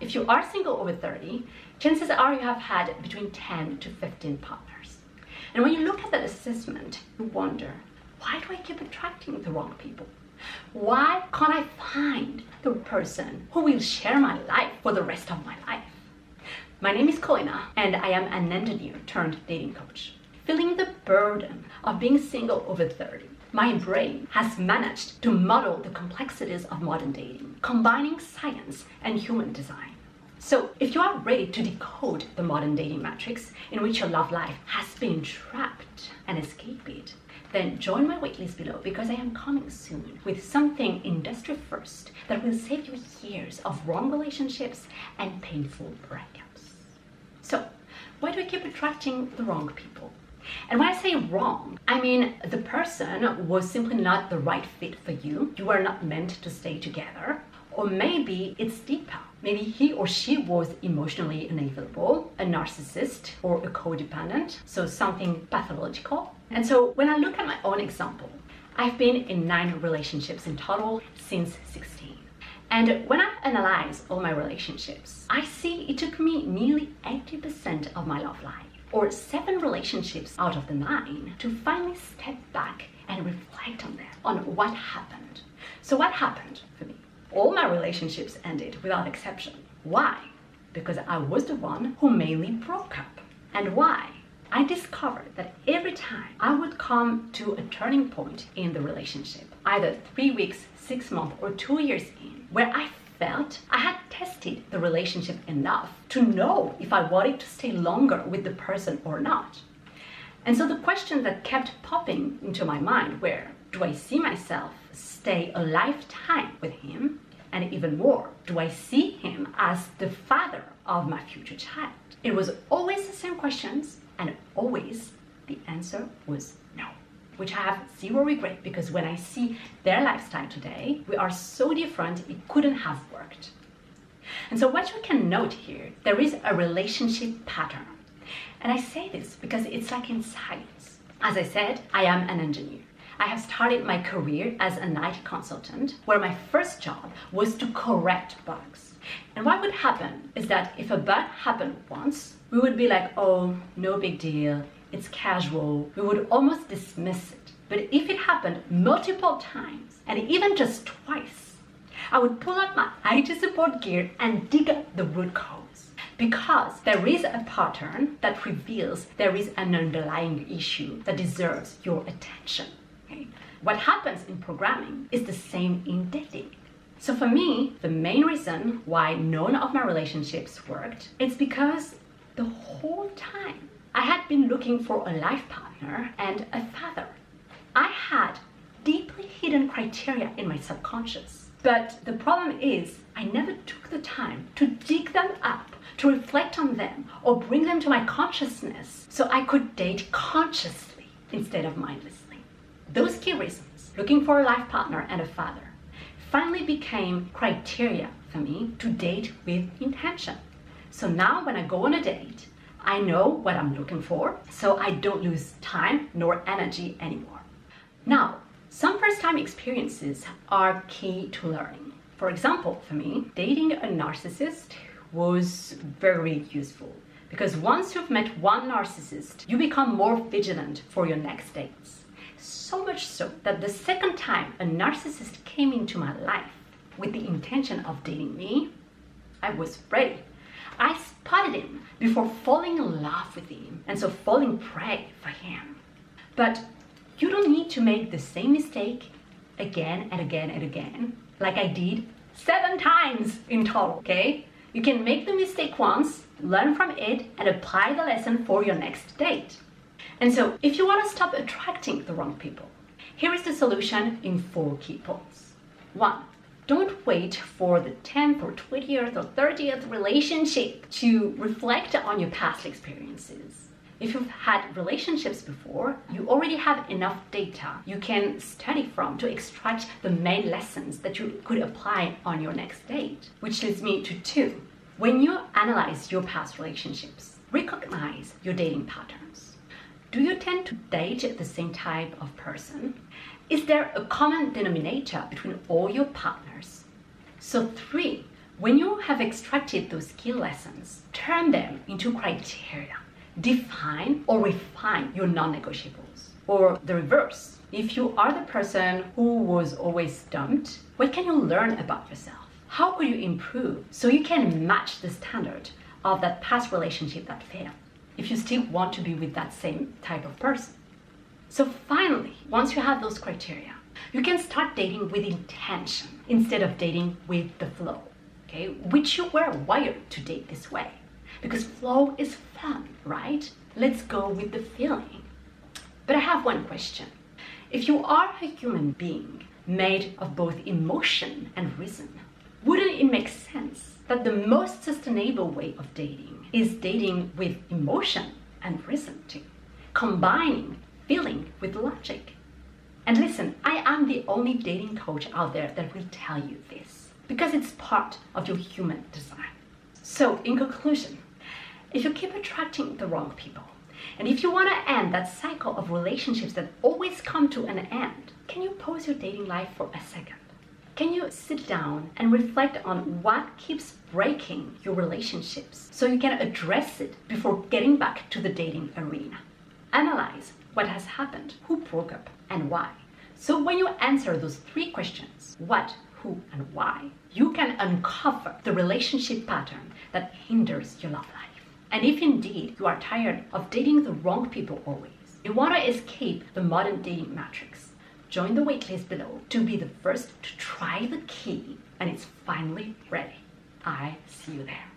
if you are single over 30, chances are you have had between 10 to 15 partners. And when you look at that assessment, you wonder, why do I keep attracting the wrong people? Why can't I find the person who will share my life for the rest of my life? My name is Colina, and I am an engineer turned dating coach. Feeling the burden of being single over 30, my brain has managed to model the complexities of modern dating, combining science and human design. So if you are ready to decode the modern dating matrix in which your love life has been trapped and escape it, then join my waitlist below, because I am coming soon with something industry first that will save you years of wrong relationships and painful breakups. So why do I keep attracting the wrong people? And when I say wrong, I mean the person was simply not the right fit for you. You were not meant to stay together. Or maybe it's deeper. Maybe he or she was emotionally unavailable, a narcissist, or a codependent, so something pathological. And so when I look at my own example, I've been in 9 relationships in total since 16. And when I analyze all my relationships, I see it took me nearly 80% of my love life, or 7 relationships out of the 9, to finally step back and reflect on them, on what happened. So what happened for me? All my relationships ended without exception. Why? Because I was the one who mainly broke up. And why? I discovered that every time I would come to a turning point in the relationship, either 3 weeks, 6 months, or 2 years in, where I felt I had tested the relationship enough to know if I wanted to stay longer with the person or not. And so the questions that kept popping into my mind were, do I see myself stay a lifetime with him? And even more, do I see him as the father of my future child? It was always the same questions, and always the answer was no, which I have zero regret, because when I see their lifestyle today, we are so different, it couldn't have worked. And so what you can note here, there is a relationship pattern. And I say this because it's like in science. As I said, I am an engineer. I have started my career as an IT consultant, where my first job was to correct bugs. And what would happen is that if a bug happened once, we would be like, oh, no big deal, it's casual. We would almost dismiss it. But if it happened multiple times, and even just twice, I would pull out my IT support gear and dig up the root cause. Because there is a pattern that reveals there is an underlying issue that deserves your attention. Okay? What happens in programming is the same in dating. So for me, the main reason why none of my relationships worked is because the whole time I had been looking for a life partner and a father. I had deeply hidden criteria in my subconscious. But the problem is I never took the time to dig them up, to reflect on them, or bring them to my consciousness so I could date consciously instead of mindlessly. Those key reasons, looking for a life partner and a father, finally became criteria for me to date with intention. So now when I go on a date, I know what I'm looking for, so I don't lose time nor energy anymore. Now, some first-time experiences are key to learning. For example, for me, dating a narcissist was very useful, because once you've met one narcissist, you become more vigilant for your next dates. So much so that the second time a narcissist came into my life with the intention of dating me, I was ready. I spotted him before falling in love with him, and so falling prey for him. But you don't need to make the same mistake again and again and again, like I did 7 times in total, okay? You can make the mistake once, learn from it, and apply the lesson for your next date. And so if you want to stop attracting the wrong people, here is the solution in 4 key points. 1. Don't wait for the 10th or 20th or 30th relationship to reflect on your past experiences. If you've had relationships before, you already have enough data you can study from to extract the main lessons that you could apply on your next date. Which leads me to 2. When you analyze your past relationships, recognize your dating patterns. Do you tend to date the same type of person? Is there a common denominator between all your partners? So 3, When you have extracted those key lessons, turn them into criteria. Define or refine your non-negotiables. Or the reverse. If you are the person who was always dumped, what can you learn about yourself? How could you improve so you can match the standard of that past relationship that failed, if you still want to be with that same type of person? So finally, once you have those criteria, you can start dating with intention instead of dating with the flow, okay? Which you were wired to date this way. Because flow is fun, right? Let's go with the feeling. But I have one question. If you are a human being made of both emotion and reason, wouldn't it make sense that the most sustainable way of dating is dating with emotion and reason too, combining feeling with logic? And listen, I am the only dating coach out there that will tell you this, because it's part of your human design. So in conclusion, if you keep attracting the wrong people, and if you want to end that cycle of relationships that always come to an end, can you pause your dating life for a second? Can you sit down and reflect on what keeps breaking your relationships so you can address it before getting back to the dating arena? Analyze what has happened, who broke up, and why. So when you answer those 3 questions, what, who, and why, you can uncover the relationship pattern that hinders your love life. And if indeed you are tired of dating the wrong people always, you want to escape the modern dating matrix, join the waitlist below to be the first to try the key, and it's finally ready. I see you there.